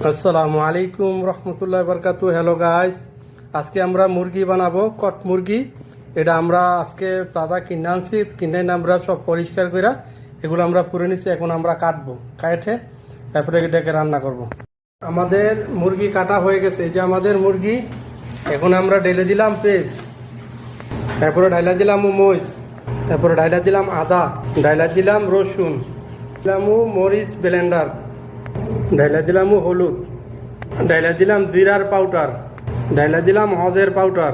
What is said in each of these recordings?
আসসালামু আলাইকুম রহমতুল্লাহ বরকাতু। Hello guys, আজকে আমরা মুরগি বানাবো, কট মুরগি। এটা আমরা আজকে তাজা কিনে আনছি, কিনে আমরা সব পরিষ্কার করে এগুলো আমরা পুরে নিচ্ছি। এখন আমরা কাটবো, কাটে তারপরে এটাকে রান্না করব। আমাদের মুরগি কাটা হয়ে গেছে। এই যে আমাদের মুরগি। এখন আমরা ঢেলে দিলাম পেঁয়াজ, তারপরে ঢাইলা দিলাম মরিচ, তারপরে ঢাইলা দিলাম আদা, ঢাইলা দিলাম রসুন, দিলাম মরিচ ব্লেন্ডার, ঢাইলা দিলাম হলুদ, ঢাইলা দিলাম জিরার পাউডার, ঢাইলা দিলাম হজের পাউডার,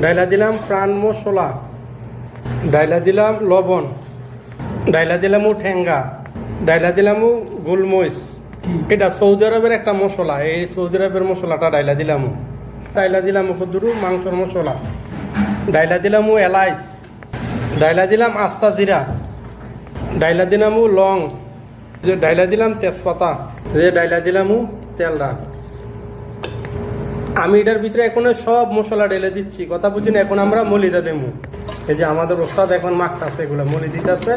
ঢাইলা দিলাম প্রাণ মশলা, ঢাইলা দিলাম লবণ, ঢাইলা দিলাম ঠেঙ্গা, ঢাইলা দিলাম গোলমরিচ। এটা সৌদি আরবের একটা মশলা। এই সৌদি আরবের মশলাটা ঢাইলা দিলাম কদ্দুরু মাংসর মশলা, ঢাইলা দিলাম এলাইচ, ঢাইলা দিলাম আস্তা জিরা, ঢাইলা দিলাম লং, যে ডাইলা দিলাম তেজপাতা, যে ডাইলা দিলাম তেলটা। আমি এটার ভিতরে এখন সব মশলা ঢেলে দিচ্ছি, কথা বুঝিনি। এখন আমরা মলিদা দেবো। এই যে আমাদের ওস্তাদ এখন মাখতেছে, এগুলো মলি দিতেছে,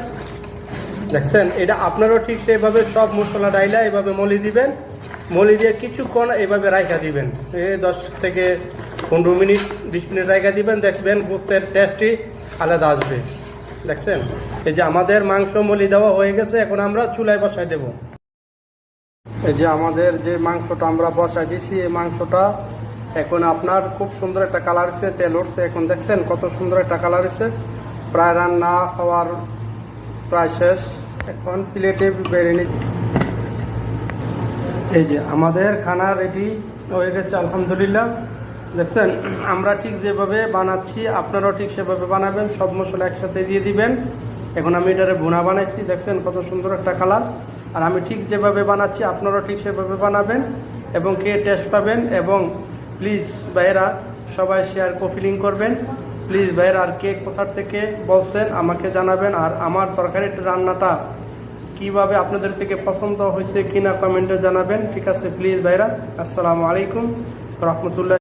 দেখছেন। এটা আপনারাও ঠিক সেইভাবে সব মশলা ডাইলা এভাবে মলি দিবেন। মলি দিয়ে কিছুক্ষণ এইভাবে রাইখা দিবেন, 10 থেকে 15 মিনিট 20 মিনিট রাইখা দিবেন। দেখবেন গোস্তের টেস্টই আলাদা আসবে, দেখছেন। এই যে আমাদের মাংস মলি দেওয়া হয়ে গেছে, এখন আমরা চুলায় বসাই দেব। এই যে আমাদের যে মাংসটা আমরা বসাই দিয়েছি, এই মাংসটা এখন আপনার খুব সুন্দর একটা কালার এসে, তেল উঠছে। এখন দেখছেন কত সুন্দর একটা কালার এসে, প্রায় রান্না হওয়ার প্রায় শেষ। এখন প্লেটে বেড়ে নিই। এই যে আমাদের খানা রেডি হয়ে গেছে, আলহামদুলিল্লাহ। দেখছেন, আমরা ঠিক যেভাবে বানাচ্ছি আপনারাও ঠিক সেভাবে বানাবেন। সব মশলা একসাথে দিয়ে দিবেন। এখন আমি এটারে ভুনা বানাইছি, দেখছেন কত সুন্দর একটা কালার। আর আমি ঠিক যেভাবে বানাচ্ছি আপনারাও ঠিক সেভাবে বানাবেন এবং খেয়ে টেস্ট পাবেন। এবং প্লিজ ভাইয়েরা সবাই শেয়ার কপিলিং করবেন। প্লিজ ভাইয়েরা, আর কে কোথার থেকে বলছেন আমাকে জানাবেন। আর আমার তরকারি রান্নাটা কিভাবে আপনাদের থেকে পছন্দ হয়েছে কিনা কমেন্টে জানাবেন, ঠিক আছে? প্লিজ ভাইয়েরা, আসসালামু আলাইকুম রহমতুল্লাহ।